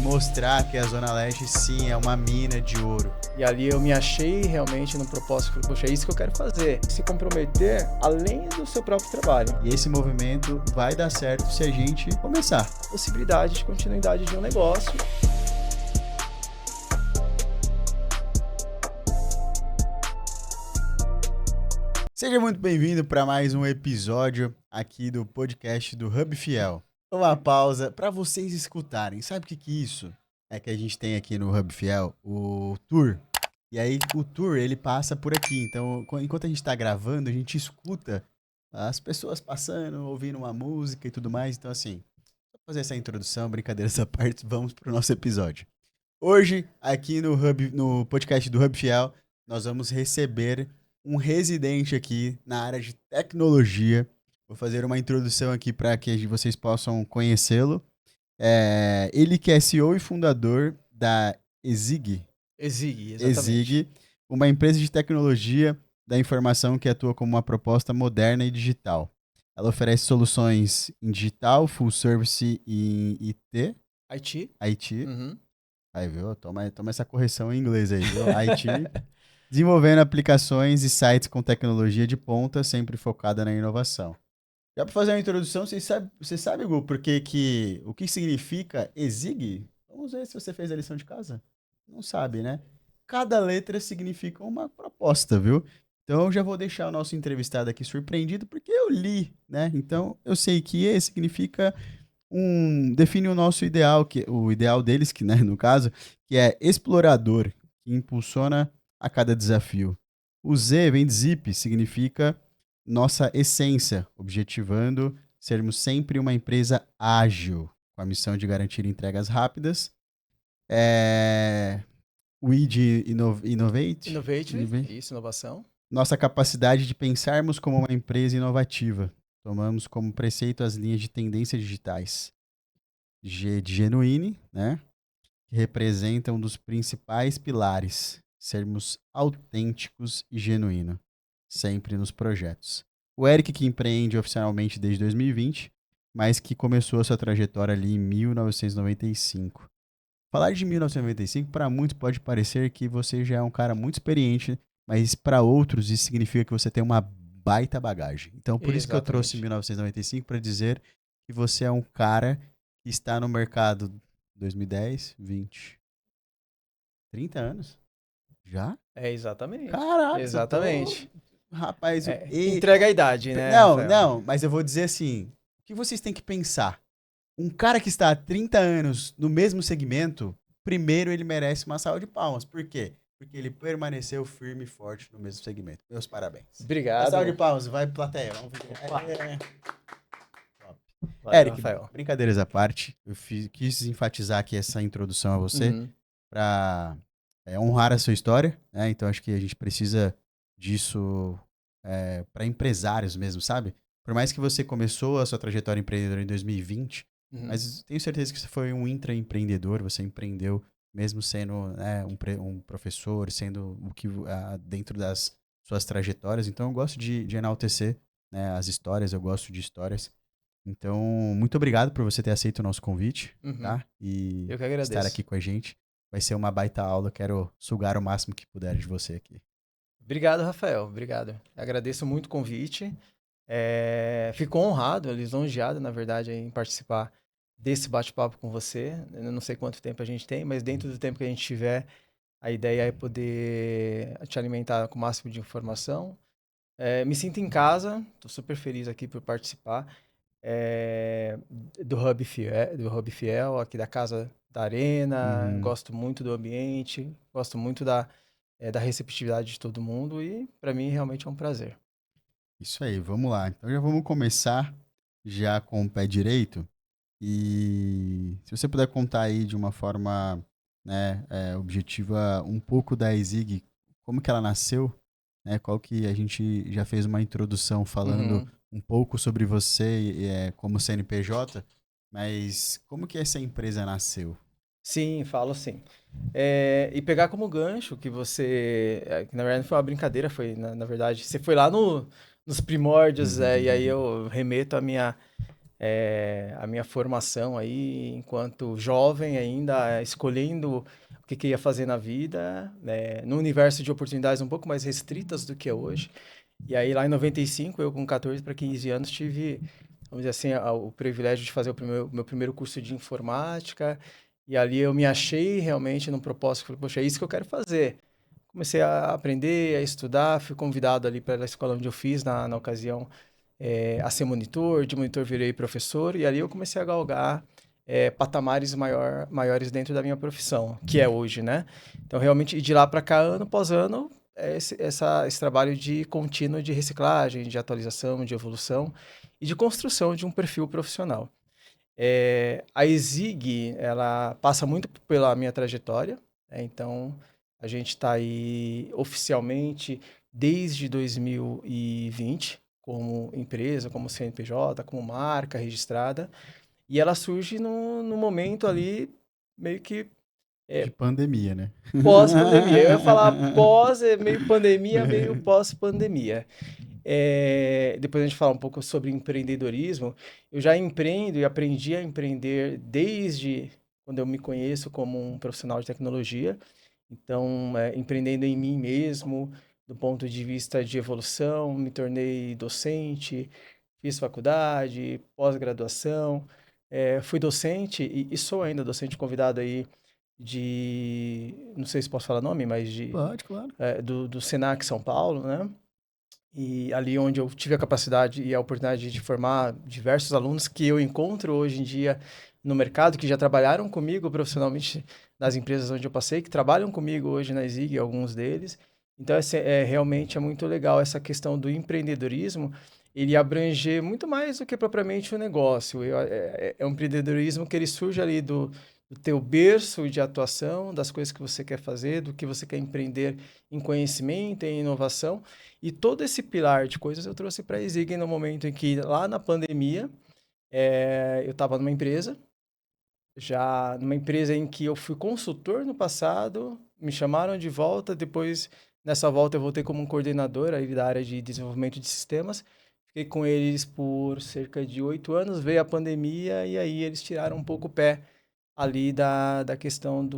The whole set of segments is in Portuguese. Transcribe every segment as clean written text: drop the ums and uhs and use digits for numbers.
mostrar que a Zona Leste, sim, é uma mina de ouro. E ali eu me achei realmente no propósito, falei, poxa, é isso que eu quero fazer. Se comprometer além do seu próprio trabalho. E esse movimento vai dar certo se a gente começar. Possibilidade de continuidade de um negócio. Seja muito bem-vindo para mais um episódio aqui do podcast do Hub Fiel. Uma pausa para vocês escutarem. Sabe o que é isso? É que a gente tem aqui no Hub Fiel o tour. E aí o tour ele passa por aqui. Então, enquanto a gente está gravando, a gente escuta as pessoas passando, ouvindo uma música e tudo mais. Então, assim, vou fazer essa introdução, brincadeiras à parte, vamos pro nosso episódio. Hoje, aqui no podcast do Hub Fiel, nós vamos receber um residente aqui na área de tecnologia. Vou fazer uma introdução aqui para que vocês possam conhecê-lo. Ele que é CEO e fundador da Exig. Exig, exatamente. Exig, uma empresa de tecnologia da informação que atua como uma proposta moderna e digital. Ela oferece soluções em digital, full service e em IT. Uhum. Aí, viu? Toma essa correção em inglês aí, viu? IT. Desenvolvendo aplicações e sites com tecnologia de ponta, sempre focada na inovação. Já para fazer uma introdução, você sabe, Gu, o que significa Exig? Vamos ver se você fez a lição de casa. Não sabe, né? Cada letra significa uma proposta, viu? Então eu já vou deixar o nosso entrevistado aqui surpreendido, porque eu li, né? Então eu sei que E significa define o nosso ideal, o ideal deles, que, né, no caso, que é explorador, que impulsiona a cada desafio. O Z vem de Zip, significa nossa essência, objetivando sermos sempre uma empresa ágil, com a missão de garantir entregas rápidas. O I de Innovate. Isso, inovação. Nossa capacidade de pensarmos como uma empresa inovativa. Tomamos como preceito as linhas de tendências digitais. G de Genuine, né? Que representa um dos principais pilares, sermos autênticos e genuínos, sempre nos projetos. O Eric, que empreende oficialmente desde 2020, mas que começou a sua trajetória ali em 1995. Falar de 1995, para muitos pode parecer que você já é um cara muito experiente, mas para outros isso significa que você tem uma baita bagagem. Então, por isso que eu trouxe 1995 para dizer que você é um cara que está no mercado 2010, 20, 30 anos. Já? Exatamente. Caraca, exatamente. Rapaz, entrega a idade, né? Não, mas eu vou dizer assim, o que vocês têm que pensar? Um cara que está há 30 anos no mesmo segmento, primeiro ele merece uma salva de palmas. Por quê? Porque ele permaneceu firme e forte no mesmo segmento. Meus parabéns. Obrigado. Uma salva de palmas, vai plateia. Vamos ver. Valeu, Eric, Rafael. brincadeiras à parte, eu quis enfatizar aqui essa introdução a você para honrar a sua história, né? Então acho que a gente precisa disso para empresários mesmo, sabe? Por mais que você começou a sua trajetória empreendedora em 2020, mas tenho certeza que você foi um intraempreendedor, você empreendeu mesmo sendo um professor, sendo o que dentro das suas trajetórias. Então eu gosto de enaltecer, né, as histórias, eu gosto de histórias. Então, muito obrigado por você ter aceito o nosso convite, tá? E eu que agradeço. Estar aqui com a gente. Vai ser uma baita aula, quero sugar o máximo que puder de você aqui. Obrigado, Rafael, obrigado. Agradeço muito o convite. Fico honrado, lisonjeado, na verdade, em participar desse bate-papo com você. Eu não sei quanto tempo a gente tem, mas dentro do tempo que a gente tiver, a ideia é poder te alimentar com o máximo de informação. Me sinto em casa, estou super feliz aqui por participar. Do Hub Fiel, aqui da Casa da Arena. Gosto muito do ambiente, gosto muito da receptividade de todo mundo e para mim realmente é um prazer. Isso aí, vamos lá. Então já vamos começar já com o pé direito e se você puder contar aí de uma forma, né, objetiva um pouco da Exig, como que ela nasceu, né, qual que a gente já fez uma introdução falando um pouco sobre você como CNPJ, mas como que essa empresa nasceu? Sim, falo sim. E pegar como gancho que você... que na verdade não foi uma brincadeira, foi, na verdade, você foi lá nos primórdios, e aí eu remeto a minha a minha formação aí enquanto jovem ainda, escolhendo o que ia fazer na vida, né, no universo de oportunidades um pouco mais restritas do que é hoje. E aí lá em 95, eu com 14 para 15 anos tive, vamos dizer assim, o privilégio de fazer o meu primeiro curso de informática. E ali eu me achei realmente num propósito, falei, poxa, é isso que eu quero fazer. Comecei a aprender, a estudar, fui convidado ali para a escola onde eu fiz, na ocasião, a ser monitor, de monitor virei professor, e ali eu comecei a galgar patamares maiores dentro da minha profissão, que é hoje, né? Então, realmente, e de lá para cá, ano após ano, esse trabalho de contínuo de reciclagem, de atualização, de evolução e de construção de um perfil profissional. A ESIG, ela passa muito pela minha trajetória, né? Então, a gente está aí oficialmente desde 2020 como empresa, como CNPJ, como marca registrada, e ela surge no momento ali meio que De pandemia, né? pós-pandemia. Eu ia falar pós, meio pandemia, meio pós-pandemia. Depois a gente fala um pouco sobre empreendedorismo. Eu já empreendo e aprendi a empreender desde quando eu me conheço como um profissional de tecnologia. Então, empreendendo em mim mesmo, do ponto de vista de evolução, me tornei docente, fiz faculdade, pós-graduação, fui docente e sou ainda docente convidado aí não sei se posso falar nome, mas Pode, claro. do Senac São Paulo, né? E ali onde eu tive a capacidade e a oportunidade de formar diversos alunos que eu encontro hoje em dia no mercado, que já trabalharam comigo profissionalmente nas empresas onde eu passei, que trabalham comigo hoje na Zig, alguns deles. Então, realmente é muito legal essa questão do empreendedorismo, ele abranger muito mais do que propriamente o negócio. É um empreendedorismo que ele surge ali do teu berço de atuação, das coisas que você quer fazer, do que você quer empreender em conhecimento, em inovação, e todo esse pilar de coisas eu trouxe para a Exig no momento em que, lá na pandemia, eu estava numa empresa, já numa empresa em que eu fui consultor no passado, me chamaram de volta, depois, nessa volta, eu voltei como um coordenador aí da área de desenvolvimento de sistemas. Fiquei com eles por cerca de 8 anos, veio a pandemia e aí eles tiraram um pouco o pé ali da questão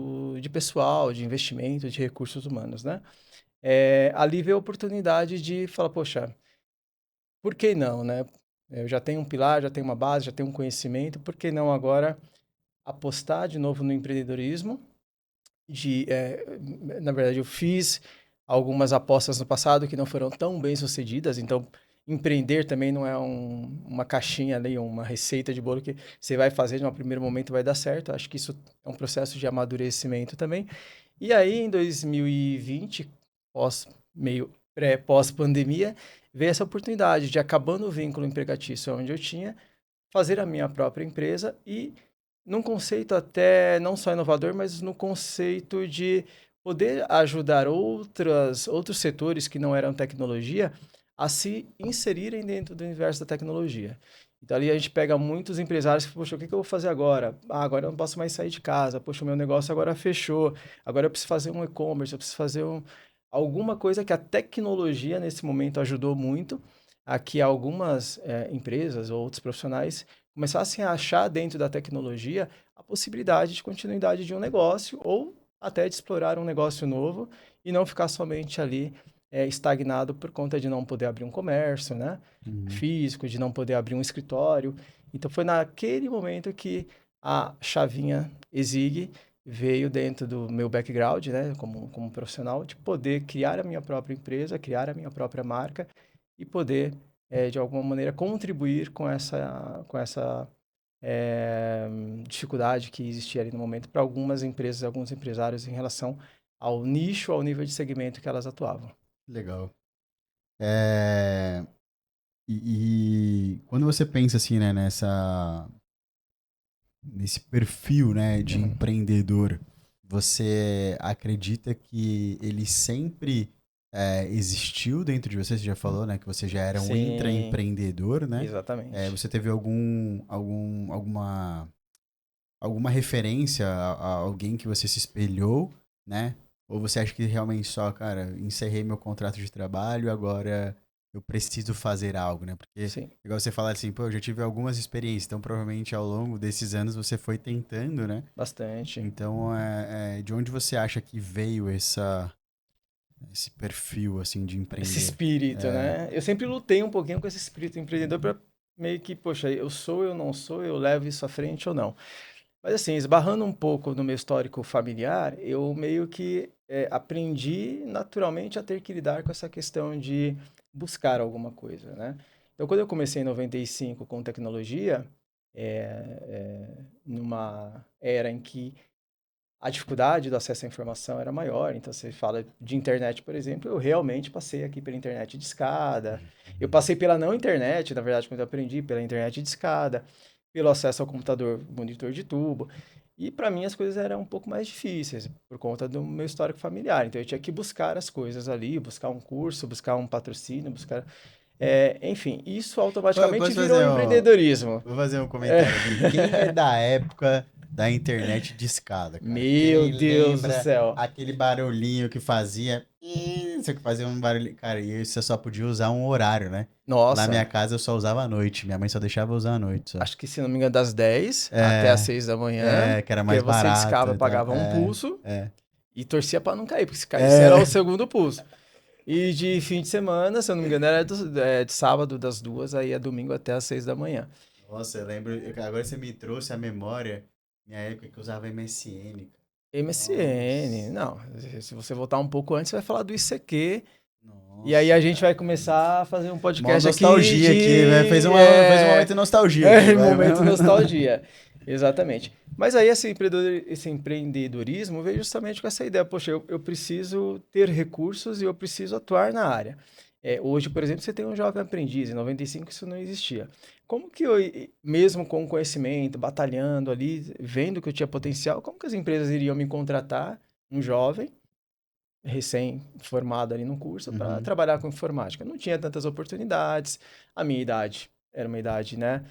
de pessoal, de investimento, de recursos humanos, né? Ali veio a oportunidade de falar, poxa, por que não, né? Eu já tenho um pilar, já tenho uma base, já tenho um conhecimento, por que não agora apostar de novo no empreendedorismo? Na verdade, eu fiz algumas apostas no passado que não foram tão bem sucedidas, então empreender também não é uma caixinha ali, uma receita de bolo que você vai fazer no primeiro momento vai dar certo. Acho que isso é um processo de amadurecimento também. E aí, em 2020, pós-pandemia, veio essa oportunidade de, acabando o vínculo empregatício onde eu tinha, fazer a minha própria empresa e num conceito até não só inovador, mas no conceito de poder ajudar outros setores que não eram tecnologia a se inserirem dentro do universo da tecnologia. Então ali a gente pega muitos empresários que, poxa, o que eu vou fazer agora? Agora eu não posso mais sair de casa, poxa, o meu negócio agora fechou, agora eu preciso fazer um e-commerce, eu preciso fazer alguma coisa que a tecnologia nesse momento ajudou muito a que algumas empresas ou outros profissionais começassem a achar dentro da tecnologia a possibilidade de continuidade de um negócio ou até de explorar um negócio novo e não ficar somente ali estagnado por conta de não poder abrir um comércio, né? Uhum. Físico, de não poder abrir um escritório. Então foi naquele momento que a chavinha Exig veio dentro do meu background, né, como profissional, de poder criar a minha própria empresa, criar a minha própria marca e poder, de alguma maneira, contribuir com essa eh, dificuldade que existia ali no momento para algumas empresas, alguns empresários em relação ao nicho, ao nível de segmento que elas atuavam. Legal. É, e quando você pensa assim, né, nesse perfil, né, de Uhum. empreendedor, você acredita que ele sempre existiu dentro de você? Você já falou, né, que você já era um Sim, intraempreendedor, né? exatamente. Você teve alguma referência a alguém que você se espelhou, né? Ou você acha que realmente só, cara, encerrei meu contrato de trabalho, agora eu preciso fazer algo, né? Porque, Sim, igual você fala assim, pô, eu já tive algumas experiências, então provavelmente ao longo desses anos você foi tentando, né? bastante. Então, de onde você acha que veio esse perfil, assim, de Esse empreender? espírito, É, né? Eu sempre lutei um pouquinho com esse espírito empreendedor para meio que, poxa, eu não sou, eu levo isso à frente ou não. Mas assim, esbarrando um pouco no meu histórico familiar, eu meio que aprendi naturalmente a ter que lidar com essa questão de buscar alguma coisa, né? Então, quando eu comecei em 95 com tecnologia, numa era em que a dificuldade do acesso à informação era maior. Então, você fala de internet, por exemplo, eu realmente passei aqui pela internet de escada. Eu passei pela não internet, na verdade, quando eu aprendi, pela internet de escada, pelo acesso ao computador, monitor de tubo. E para mim as coisas eram um pouco mais difíceis, por conta do meu histórico familiar. Então eu tinha que buscar as coisas ali, buscar um curso, buscar um patrocínio, buscar. Enfim, isso automaticamente Posso virou fazer empreendedorismo. vou fazer um É. comentário aqui. Quem é da época da internet de escada, cara? Meu Quem Deus do lembra céu. aquele barulhinho que fazia... Isso que fazia um barulho... Cara, e você só podia usar um horário, né? Na minha Nossa, casa eu só usava à noite. Minha mãe só deixava eu usar à noite, só. acho que se não me engano, das 10 até as É, 6 da manhã, que era porque mais você barato discava, e tal. pagava um pulso É. e torcia para não cair, porque se caísse era o É. segundo pulso. E de fim de semana, se eu não me engano, era de sábado das 2, aí é domingo até as 6 da manhã. Nossa, eu lembro... Agora você me trouxe a memória. Minha época que eu usava MSN, cara. MSN, Nossa. não, se você voltar um pouco antes, você vai falar do ICQ, e aí Nossa, a gente vai cara. começar a fazer um Mó podcast aqui nostalgia aqui, né? de Fez um momento de nostalgia aqui, vai. momento nostalgia. Exatamente. Mas aí esse empreendedorismo veio justamente com essa ideia. Poxa, eu preciso ter recursos e eu preciso atuar na área. Hoje, por exemplo, você tem um jovem aprendiz. Em 95 isso não existia. Como que eu, mesmo com conhecimento, batalhando ali, vendo que eu tinha potencial, como que as empresas iriam me contratar, um jovem, recém-formado ali no curso, para Uhum. trabalhar com informática? Não tinha tantas oportunidades. A minha idade era uma idade, né,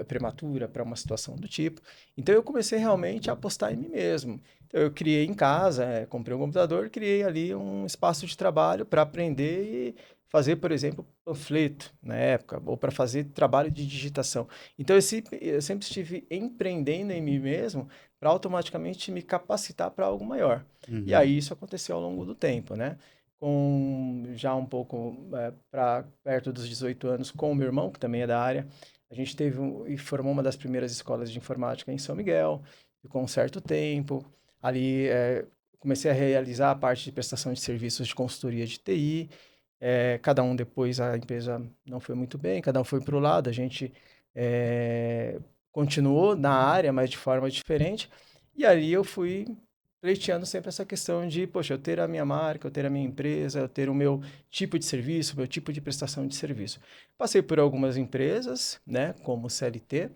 prematura para uma situação do tipo. Então eu comecei realmente a apostar em mim mesmo. Então eu criei em casa, comprei um computador, criei ali um espaço de trabalho para aprender e fazer, por exemplo, panfleto na época, ou para fazer trabalho de digitação. Então eu sempre estive empreendendo em mim mesmo para automaticamente me capacitar para algo maior. E Uhum. aí isso aconteceu ao longo do tempo, né? Com já um pouco para perto dos 18 anos, com o meu irmão, que também é da área, a gente teve e formou uma das primeiras escolas de informática em São Miguel, ficou um certo tempo. Ali comecei a realizar a parte de prestação de serviços de consultoria de TI. Cada um depois, a empresa não foi muito bem, cada um foi para o lado, a gente continuou na área, mas de forma diferente. E ali eu fui pleiteando sempre essa questão de, poxa, eu ter a minha marca, eu ter a minha empresa, eu ter o meu tipo de serviço, o meu tipo de prestação de serviço. Passei por algumas empresas, né, como CLT,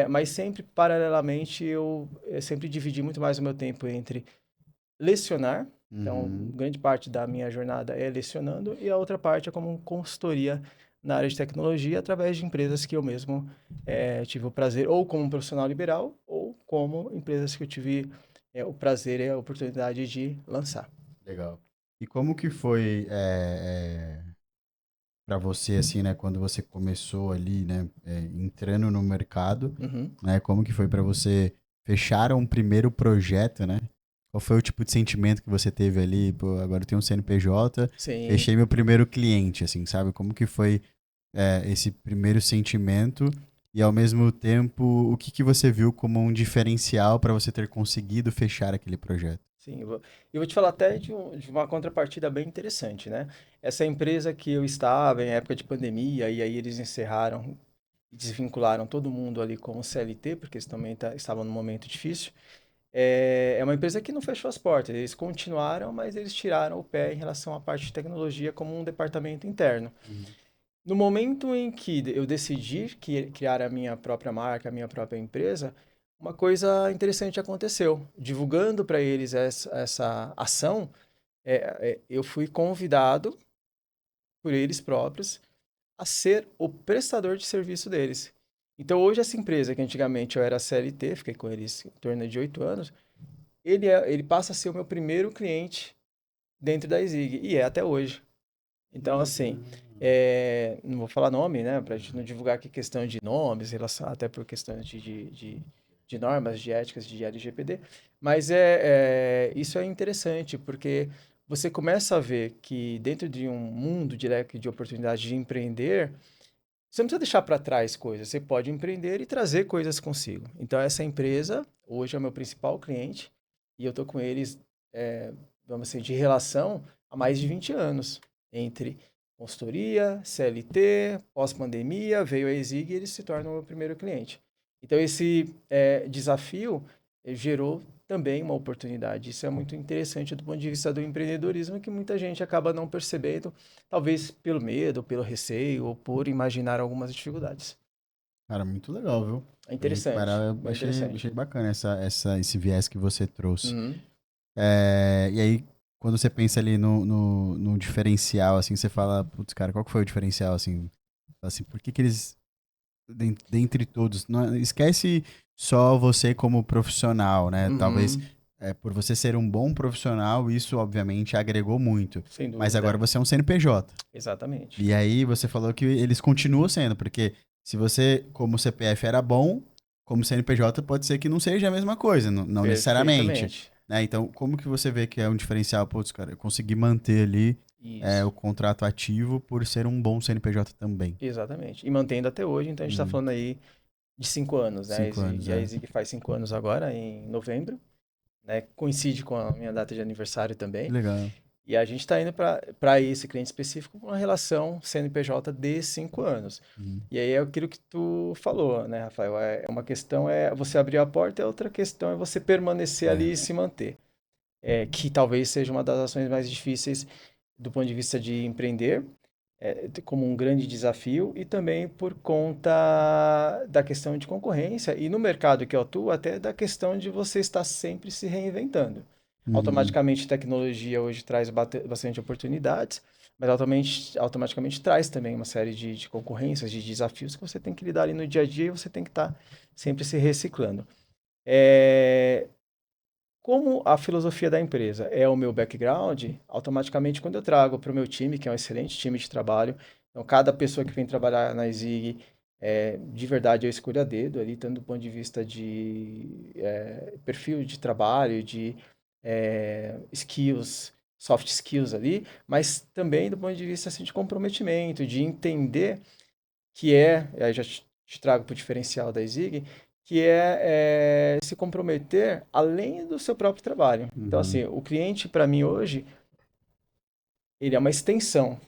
mas sempre, paralelamente, eu sempre dividi muito mais o meu tempo entre lecionar, então Uhum. grande parte da minha jornada é lecionando, e a outra parte é como consultoria na área de tecnologia, através de empresas que eu mesmo tive o prazer, ou como profissional liberal, ou como empresas que eu tive o prazer e a oportunidade de lançar. Legal. E como que foi para você, assim, né, quando você começou ali, né, entrando no mercado, Uhum. né, como que foi para você fechar um primeiro projeto, né? Qual foi o tipo de sentimento que você teve ali? Pô, agora eu tenho um CNPJ, Sim, fechei meu primeiro cliente, assim, sabe? Como que foi esse primeiro sentimento e, ao mesmo tempo, o que que você viu como um diferencial para você ter conseguido fechar aquele projeto? sim. Eu vou te falar até de uma contrapartida bem interessante, né? Essa empresa que eu estava em época de pandemia, e aí eles encerraram, desvincularam todo mundo ali com o CLT, porque eles também estavam num momento difícil. É uma empresa que não fechou as portas, eles continuaram, mas eles tiraram o pé em relação à parte de tecnologia como um departamento interno. Uhum. No momento em que eu decidi criar a minha própria marca, a minha própria empresa, uma coisa interessante aconteceu. Divulgando para eles essa ação, eu fui convidado por eles próprios a ser o prestador de serviço deles. Então, hoje, essa empresa, que antigamente eu era CLT, fiquei com eles em torno de 8 anos, ele passa a ser o meu primeiro cliente dentro da Zig, e é até hoje. Então, assim, não vou falar nome, né, para a gente não divulgar aqui questão de nomes, até por questões de normas, de éticas, de LGPD, mas isso é interessante, porque você começa a ver que dentro de um mundo de leque de oportunidade de empreender, você não precisa deixar para trás coisas, você pode empreender e trazer coisas consigo. Então, essa empresa, hoje é o meu principal cliente, e eu estou com eles, vamos assim, de relação há mais de 20 anos, entre consultoria, CLT, pós-pandemia, veio a Exig e eles se tornam o meu primeiro cliente. Então, esse desafio gerou também uma oportunidade. Isso é muito interessante do ponto de vista do empreendedorismo, que muita gente acaba não percebendo, talvez pelo medo, pelo receio, ou por imaginar algumas dificuldades. Cara, muito legal, viu? É interessante, Eu bem achei interessante. bacana esse viés que você trouxe. Uhum. E aí, quando você pensa ali no diferencial, assim, você fala, putz, cara, qual que foi o diferencial, assim? Assim, por que que eles, dentre todos, não, esquece só você como profissional, né? Talvez Uhum. por você ser um bom profissional, isso obviamente agregou muito. Sem Mas agora dúvida. você é um CNPJ. Exatamente. E aí você falou que eles continuam sendo, porque se você, como CPF, era bom, como CNPJ pode ser que não seja a mesma coisa, não necessariamente. Perfeitamente. Né? Então, como que você vê que é um diferencial? Putz, cara, eu consegui manter ali o Isso. contrato ativo por ser um bom CNPJ também. Exatamente. E mantendo até hoje, então a gente está Uhum. falando aí de 5 anos, né? 5 anos, A é. Exig faz 5 anos agora, em novembro, né? Coincide com a minha data de aniversário Que também. legal. E a gente está indo para esse cliente específico com uma relação CNPJ de 5 anos. Uhum. E aí é aquilo que tu falou, né, Rafael? Uma questão é você abrir a porta, e a outra questão é você permanecer É. ali e se manter. Que talvez seja uma das ações mais difíceis do ponto de vista de empreender, como um grande desafio, e também por conta da questão de concorrência, e no mercado que eu atuo, até da questão de você estar sempre se reinventando. Uhum. Automaticamente, a tecnologia hoje traz bastante oportunidades, mas automaticamente traz também uma série de concorrências, de desafios que você tem que lidar ali no dia a dia e você tem que estar sempre se reciclando. É, Como a filosofia da empresa é o meu background, automaticamente quando eu trago para o meu time, que é um excelente time de trabalho, então cada pessoa que vem trabalhar na Zig, de verdade eu escolho a dedo ali, tanto do ponto de vista de perfil de trabalho, de skills, soft skills ali, mas também do ponto de vista assim, de comprometimento, de entender que aí já te trago para o diferencial da Zig, que se comprometer além do seu próprio trabalho. Então, Uhum. assim, o cliente, para mim, hoje, ele é uma extensão,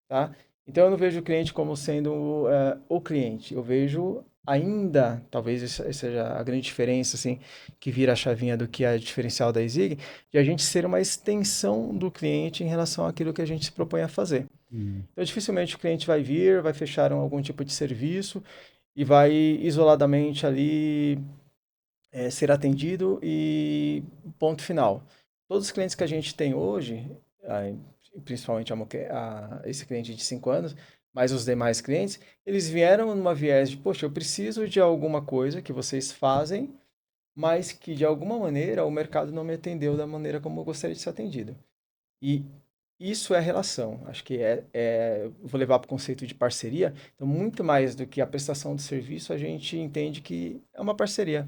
tá? Então, eu não vejo o cliente como sendo o cliente. Eu vejo ainda, talvez essa seja a grande diferença, assim, que vira a chavinha do que é diferencial da Zig, de a gente ser uma extensão do cliente em relação àquilo que a gente se propõe a fazer. Uhum. Então, dificilmente o cliente vai vir, vai fechar algum tipo de serviço e vai isoladamente ali ser atendido e ponto final. Todos os clientes que a gente tem hoje, ah, principalmente esse cliente de 5 anos, mas os demais clientes, eles vieram numa viés de, poxa, eu preciso de alguma coisa que vocês fazem, mas que de alguma maneira o mercado não me atendeu da maneira como eu gostaria de ser atendido. E isso é relação. Acho que vou levar para o conceito de parceria. Então, muito mais do que a prestação de serviço, a gente entende que é uma parceria.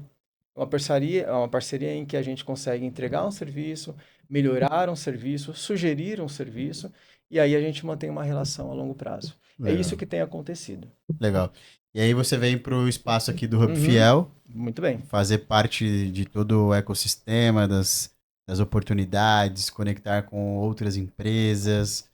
É uma parceria em que a gente consegue entregar um serviço, melhorar um serviço, sugerir um serviço, e aí a gente mantém uma relação a longo prazo. É isso Legal. que tem acontecido. Legal. E aí você vem para o espaço aqui do Hub Uhum, Fiel, muito bem. fazer parte de todo o ecossistema, das oportunidades, conectar com outras empresas,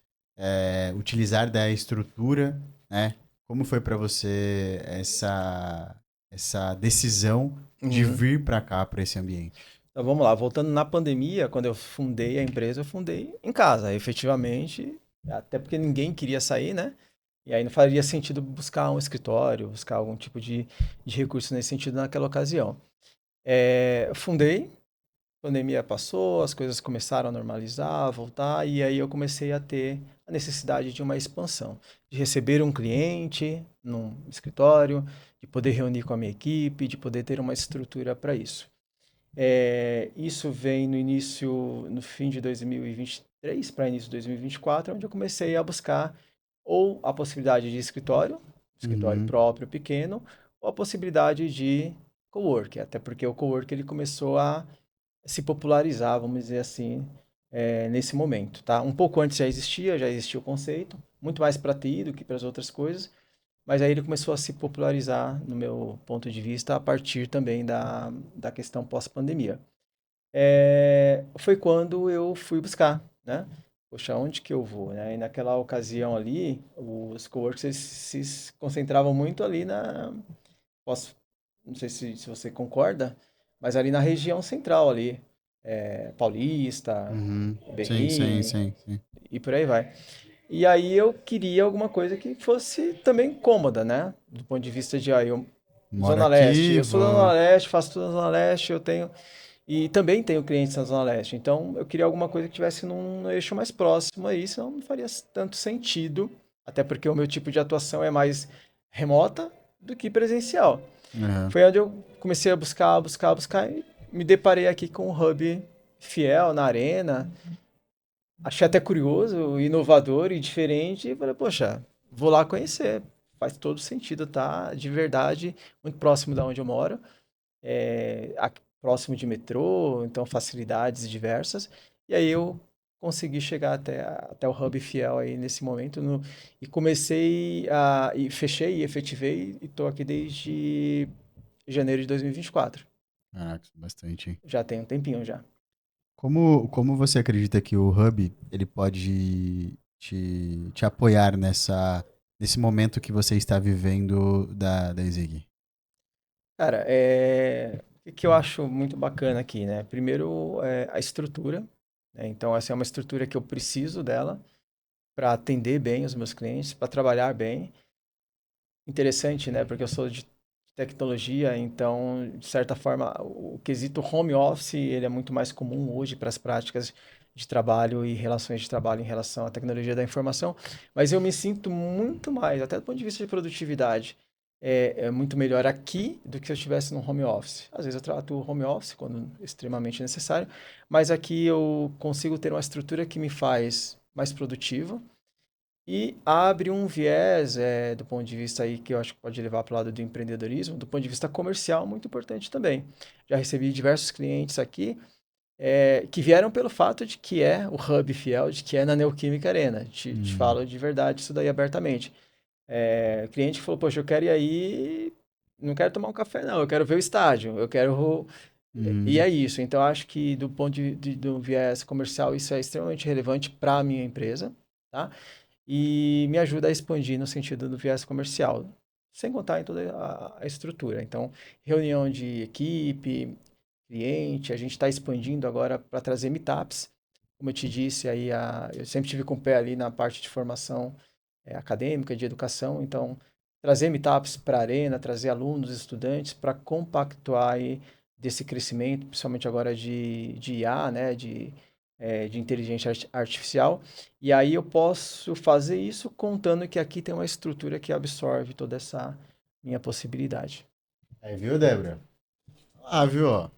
utilizar da estrutura, né? Como foi para você essa decisão de Uhum. vir para cá, para esse ambiente? Então vamos lá, voltando na pandemia, quando eu fundei a empresa, eu fundei em casa, efetivamente, até porque ninguém queria sair, né? E aí não faria sentido buscar um escritório, buscar algum tipo de recurso nesse sentido naquela ocasião. Fundei, a pandemia passou, as coisas começaram a normalizar, a voltar, e aí eu comecei a ter a necessidade de uma expansão, de receber um cliente num escritório, de poder reunir com a minha equipe, de poder ter uma estrutura para isso. Isso vem no fim de 2023 para início de 2024, onde eu comecei a buscar ou a possibilidade de escritório Uhum. próprio pequeno, ou a possibilidade de cowork, até porque o cowork ele começou a se popularizar, vamos dizer assim, nesse momento, tá? Um pouco antes já existia o conceito, muito mais para TI do que para as outras coisas, mas aí ele começou a se popularizar, no meu ponto de vista, a partir também da questão pós-pandemia. Foi quando eu fui buscar, né? Poxa, onde que eu vou, né? E naquela ocasião ali, os coworks eles se concentravam muito ali posso, não sei se você concorda, mas ali na região central ali, Paulista, Uhum. Sim, sim, Berrini sim, sim. e por aí vai. E aí eu queria alguma coisa que fosse também cômoda, né? Do ponto de vista de, Moro Zona Leste. aqui, Eu sou da vou. Zona Leste, faço tudo na Zona Leste, eu tenho. E também tenho clientes na Zona Leste. Então eu queria alguma coisa que tivesse num eixo mais próximo aí, senão não faria tanto sentido. Até porque o meu tipo de atuação é mais remota do que presencial. Uhum. Foi onde eu comecei a buscar e me deparei aqui com o Hub Fiel na Arena. Achei até curioso, inovador e diferente. E falei, poxa, vou lá conhecer. Faz todo sentido, tá? De verdade, muito próximo da onde eu moro, próximo de metrô, então facilidades diversas. E aí eu consegui chegar até o Hub Fiel aí nesse momento e comecei e fechei e efetivei e estou aqui desde janeiro de 2024. Caraca, bastante. Já tem um tempinho já. Como você acredita que o Hub ele pode te apoiar nesse momento que você está vivendo da Zig? Cara, o que eu acho muito bacana aqui, né? Primeiro, a estrutura, né? Então, essa é uma estrutura que eu preciso dela para atender bem os meus clientes, para trabalhar bem. Interessante, né? Porque eu sou de tecnologia, então, de certa forma, o quesito home office, ele é muito mais comum hoje para as práticas de trabalho e relações de trabalho em relação à tecnologia da informação, mas eu me sinto muito mais, até do ponto de vista de produtividade, é muito melhor aqui do que se eu estivesse no home office. Às vezes eu trato home office quando extremamente necessário, mas aqui eu consigo ter uma estrutura que me faz mais produtivo, e abre um viés, do ponto de vista aí que eu acho que pode levar para o lado do empreendedorismo, do ponto de vista comercial, muito importante também. Já recebi diversos clientes aqui que vieram pelo fato de que é o hub fiel, de que é na Neoquímica Arena. Te Hum, falo de verdade isso daí abertamente. Cliente que falou, poxa, eu quero ir aí, não quero tomar um café não, eu quero ver o estádio, eu quero... E hum. é isso. Então, acho que do ponto do viés comercial, isso é extremamente relevante para a minha empresa, tá? E me ajuda a expandir no sentido do viés comercial, sem contar em toda a estrutura. Então, reunião de equipe, cliente, a gente está expandindo agora para trazer meetups. Como eu te disse, aí eu sempre tive com o pé ali na parte de formação acadêmica, de educação, então trazer meetups para a arena, trazer alunos, estudantes, para compactuar aí desse crescimento, principalmente agora de IA, né, de inteligência artificial. E aí eu posso fazer isso contando que aqui tem uma estrutura que absorve toda essa minha possibilidade. Aí, viu, Débora? Ah, viu, ó.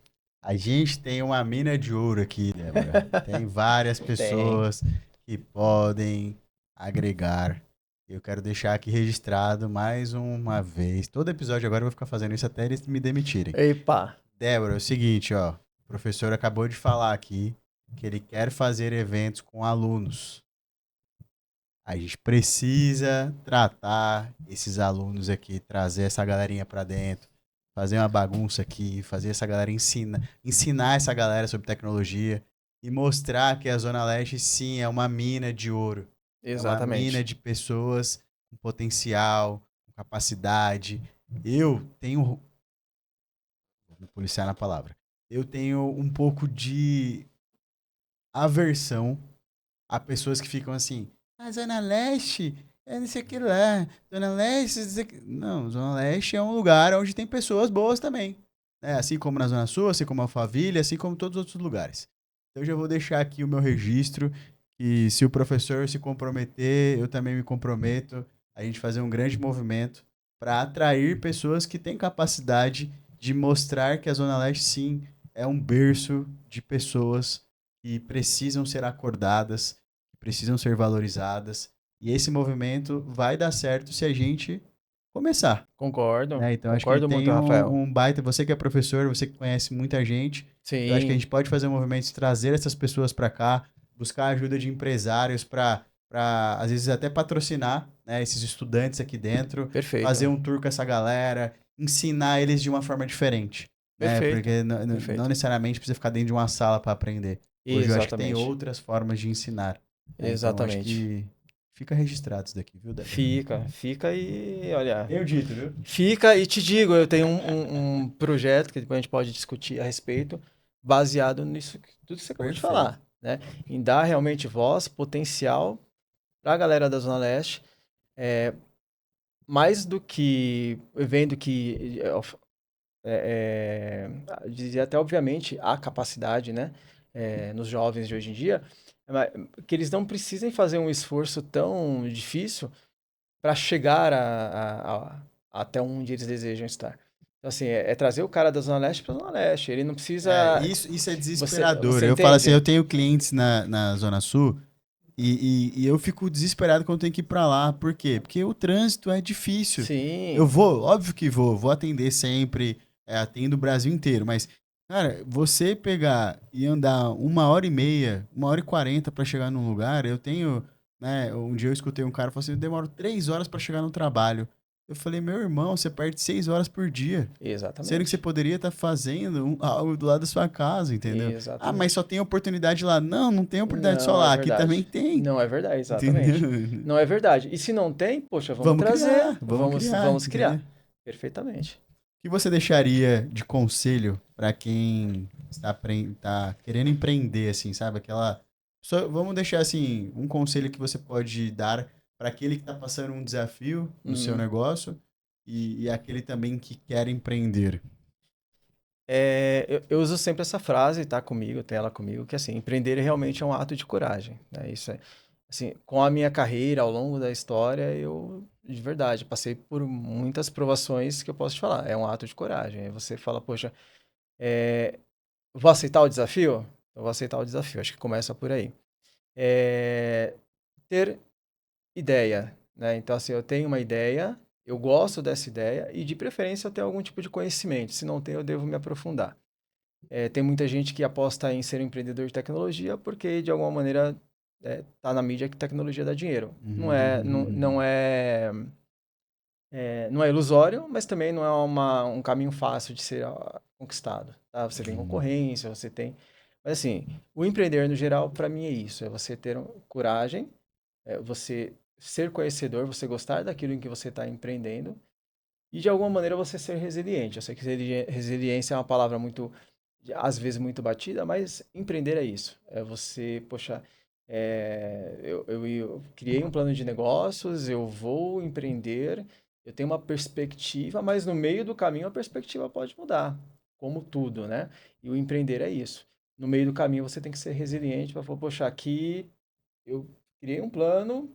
A gente tem uma mina de ouro aqui, Débora. Tem várias Tem. pessoas que podem agregar. Eu quero deixar aqui registrado mais uma vez. Todo episódio agora eu vou ficar fazendo isso até eles me demitirem. Epa! Débora, é o seguinte, ó. O professor acabou de falar aqui que ele quer fazer eventos com alunos. A gente precisa tratar esses alunos aqui, trazer essa galerinha pra dentro, fazer uma bagunça aqui, fazer essa galera ensinar essa galera sobre tecnologia e mostrar que a Zona Leste sim é uma mina de ouro. É uma mina Exatamente. de pessoas com potencial, com capacidade. Eu tenho, vou me policiar na palavra. Eu tenho um pouco de aversão a pessoas que ficam assim, a Zona Leste é não sei o que lá, Zona Leste, não sei o que... Não, Zona Leste é um lugar onde tem pessoas boas também. Né? Assim como na Zona Sul, assim como a Alphaville, assim como todos os outros lugares. Então eu já vou deixar aqui o meu registro, que se o professor se comprometer, eu também me comprometo a gente fazer um grande movimento para atrair pessoas que têm capacidade de mostrar que a Zona Leste, sim, é um berço de pessoas que precisam ser acordadas, que precisam ser valorizadas. E esse movimento vai dar certo se a gente começar, Concordo. né? Então, acho que Concordo muito, tem Rafael. um baita... Você que é professor, você que conhece muita gente, eu acho que a Sim, gente pode fazer um movimento de trazer essas pessoas para cá, buscar a ajuda de empresários para, às vezes, até patrocinar, né, esses estudantes aqui dentro, fazer perfeito. um tour com essa galera, ensinar eles de uma forma diferente, né? Perfeito. Porque não Perfeito. necessariamente precisa ficar dentro de uma sala para aprender. Hoje eu acho que tem Exatamente. outras formas de ensinar, né? Então acho Exatamente. que fica registrado isso daqui, viu, Débora? Fica e olha, Tenho dito, viu? fica e te digo, eu tenho um projeto que depois a gente pode discutir a respeito, baseado nisso, tudo que você acabou de Perfeito. falar, né? Em dar realmente voz, potencial para a galera da Zona Leste, mais do que vendo que dizia até obviamente a capacidade, né, nos jovens de hoje em dia, mas que eles não precisem fazer um esforço tão difícil para chegar até onde eles desejam estar. Então, assim, é trazer o cara da Zona Leste para a Zona Leste. Ele não precisa. Isso é Você desesperador. Eu falo assim, eu entende? tenho clientes na Zona Sul e eu fico desesperado quando tenho que ir pra lá. Por quê? Porque o trânsito é difícil. Eu Sim, vou, óbvio que vou atender sempre, atendo o Brasil inteiro, mas, cara, você pegar e andar 1h30, 1h40 pra chegar num lugar, eu tenho, né, um dia eu escutei um cara falando assim, eu demoro 3 horas pra chegar no trabalho. Eu falei, meu irmão, você perde 6 horas por dia. Sendo que você exatamente. poderia estar fazendo algo do lado da sua casa, entendeu? Ah, mas Exatamente. só tem oportunidade lá. Não, não tem oportunidade só Não é lá. Aqui também verdade. tem. Não é verdade, Entendeu? exatamente. Não é verdade. E se não tem, poxa, vamos Vamos trazer, criar, vamos criar, vamos entendeu? criar. Perfeitamente. O que você deixaria de conselho para quem tá querendo empreender, assim, sabe? Vamos deixar assim, um conselho que você pode dar para aquele que está passando um desafio no seu Uhum. negócio e aquele também que quer empreender. Eu uso sempre essa frase, tá comigo, tem ela comigo, que assim, empreender realmente é um ato de coragem, né? Isso é, assim, com a minha carreira ao longo da história, eu, de verdade, passei por muitas provações que eu posso te falar. É um ato de coragem. Aí você fala, poxa, vou aceitar o desafio? Eu vou aceitar o desafio. Acho que começa por aí. É, ter ideia, né? Então, assim, eu tenho uma ideia, eu gosto dessa ideia e, de preferência, eu tenho algum tipo de conhecimento. Se não tem, eu devo me aprofundar. Tem muita gente que aposta em ser um empreendedor de tecnologia porque, de alguma maneira, tá na mídia que tecnologia dá dinheiro. Não é ilusório, mas também não é um caminho fácil de ser conquistado. Tá? Você tem concorrência, você tem. Mas, assim, o empreender no geral, para mim, é isso: é você ter coragem, você ser conhecedor, você gostar daquilo em que você está empreendendo e, de alguma maneira, você ser resiliente. Eu sei que resiliência é uma palavra muito, às vezes, muito batida, mas empreender é isso. É você, poxa, eu criei um plano de negócios, eu vou empreender, eu tenho uma perspectiva, mas no meio do caminho a perspectiva pode mudar, como tudo, né? E o empreender é isso. No meio do caminho você tem que ser resiliente para falar, poxa, aqui eu criei um plano,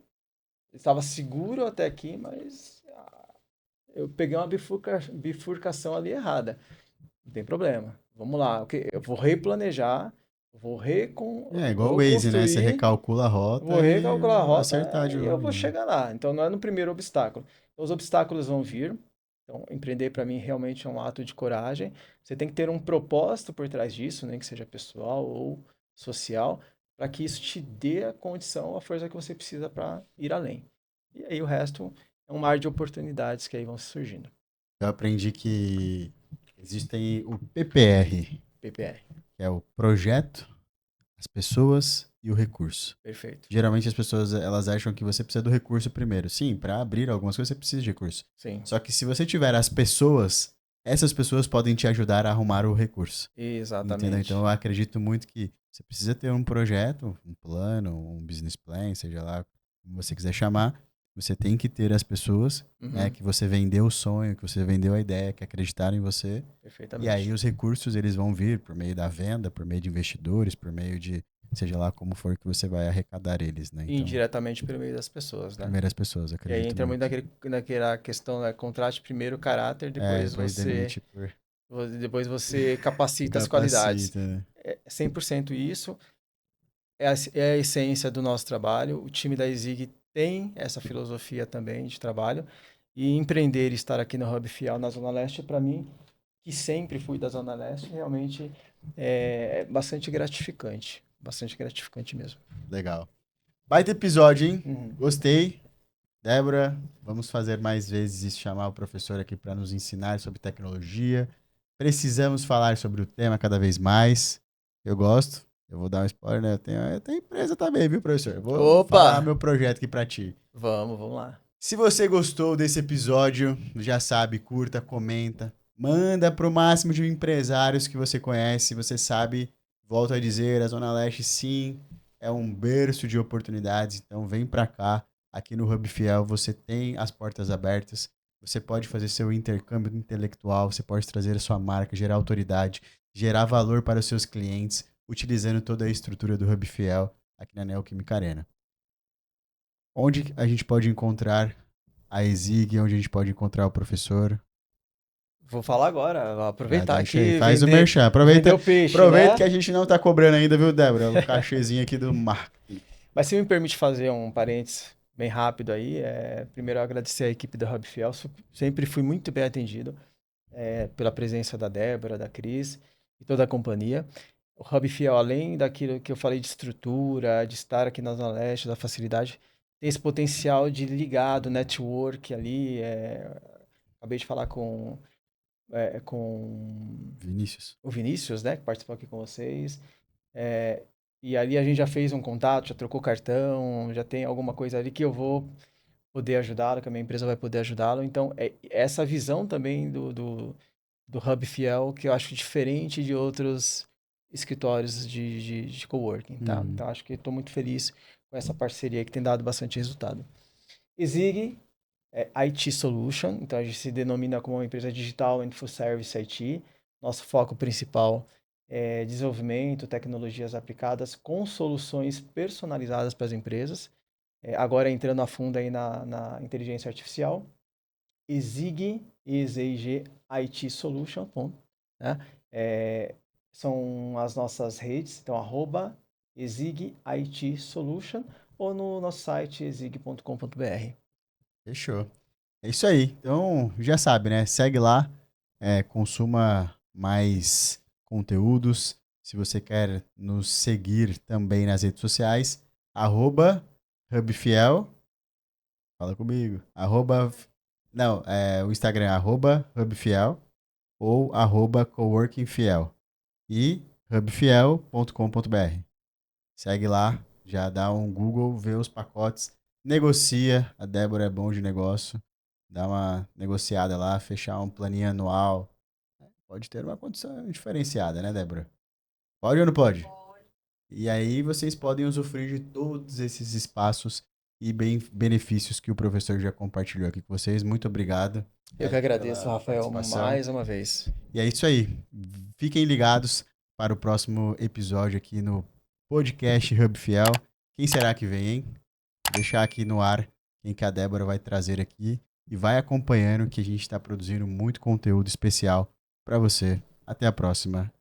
estava seguro até aqui, mas eu peguei uma bifurcação ali errada. Não tem problema. Vamos lá. Ok, eu vou replanejar, É igual o vou Waze, né? Você construir, recalcula a rota vou e recalcular a rota acertar de e eu novo, vou né? chegar lá. Então não é no primeiro obstáculo. Então, os obstáculos vão vir. Então, empreender para mim realmente é um ato de coragem. Você tem que ter um propósito por trás disso, né, que seja pessoal ou social, para que isso te dê a condição, a força que você precisa para ir além. E aí o resto é um mar de oportunidades que aí vão surgindo. Eu aprendi que existem o PPR, PPR. que é o projeto, as pessoas e o recurso. Perfeito. Geralmente as pessoas elas acham que você precisa do recurso primeiro. Sim, para abrir algumas coisas você precisa de recurso. Sim, Só que se você tiver as pessoas, essas pessoas podem te ajudar a arrumar o recurso. Entendeu? Então exatamente. eu acredito muito que você precisa ter um projeto, um plano, um business plan, seja lá como você quiser chamar. Você tem que ter as pessoas, né, Uhum, que você vendeu o sonho, que você vendeu a ideia, que acreditaram em você. E aí perfeitamente. os recursos eles vão vir por meio da venda, por meio de investidores, por meio de seja lá como for que você vai arrecadar eles, né? E Então, indiretamente pelo meio das pessoas, né? primeiras pessoas, E aí acredito entra muito muito. naquela questão, né? Contrate primeiro o caráter, depois Depois você demite por. Depois você capacita as qualidades. Capacita, né? É 100% isso. É a essência do nosso trabalho. O time da Exig tem essa filosofia também de trabalho. E empreender e estar aqui no Hub Fiel na Zona Leste, para mim, que sempre fui da Zona Leste, realmente é bastante gratificante. Bastante gratificante mesmo. Legal. Baita episódio, hein? Uhum. Gostei. Débora, vamos fazer mais vezes isso, chamar o professor aqui para nos ensinar sobre tecnologia. Precisamos falar sobre o tema cada vez mais. Eu gosto. Eu vou dar um spoiler, né? Eu tenho empresa também, viu, professor? Eu vou falar Opa! meu projeto aqui para ti. Vamos lá. Se você gostou desse episódio, já sabe, curta, comenta, manda para o máximo de empresários que você conhece. Você sabe, volto a dizer, a Zona Leste sim é um berço de oportunidades. Então vem para cá, aqui no Hub Fiel você tem as portas abertas. Você pode fazer seu intercâmbio intelectual, você pode trazer a sua marca, gerar autoridade, gerar valor para os seus clientes, utilizando toda a estrutura do Hub Fiel aqui na Neoquímica Arena. Onde a gente pode encontrar a Exig, onde a gente pode encontrar o professor? Vou falar agora. Vou aproveitar Deixa aí, aqui, faz o vender, merchan. vender Aproveita, o peixe, aproveita né? que a gente não tá cobrando ainda, viu, Débora? O cachezinho aqui do marketing. Mas se me permite fazer um parênteses bem rápido aí, primeiro eu agradecer a equipe do Hub Fiel. Sempre fui muito bem atendido pela presença da Débora, da Cris e toda a companhia. O Hub Fiel, além daquilo que eu falei de estrutura, de estar aqui na Zona Leste, da facilidade, tem esse potencial de ligar do network ali. Acabei de falar com Vinícius. o Vinícius, né, que participou aqui com vocês. E ali a gente já fez um contato, já trocou cartão, já tem alguma coisa ali que eu vou poder ajudá-lo, que a minha empresa vai poder ajudá-lo. Então, essa visão também do Hub Fiel que eu acho diferente de outros escritórios de coworking, tá? Uhum. Então, acho que estou muito feliz com essa parceria que tem dado bastante resultado. Exig IT Solution, então a gente se denomina como uma empresa digital and full service IT. Nosso foco principal é desenvolvimento, tecnologias aplicadas com soluções personalizadas para as empresas. Agora entrando a fundo aí na inteligência artificial. Exig, EZIG IT Solution, né? São as nossas redes, então @Exig IT Solution ou no nosso site exig.com.br. Fechou. É isso aí. Então, já sabe, né? Segue lá, consuma mais conteúdos. Se você quer nos seguir também nas redes sociais, @HubFiel. Fala comigo. Não, o Instagram é @HubFiel ou @coworkingfiel. E hubfiel.com.br. Segue lá, já dá um Google, vê os pacotes, negocia. A Débora é bom de negócio. Dá uma negociada lá, fechar um planinho anual. Pode ter uma condição diferenciada, né, Débora? Pode ou não pode? E aí vocês podem usufruir de todos esses espaços e benefícios que o professor já compartilhou aqui com vocês. Muito obrigado Eu que aí agradeço, pela Rafael, participação. mais uma vez. E é isso aí. Fiquem ligados para o próximo episódio aqui no podcast Hub Fiel. Quem será que vem, hein? Vou deixar aqui no ar quem que a Débora vai trazer aqui e vai acompanhando que a gente está produzindo muito conteúdo especial para você. Até a próxima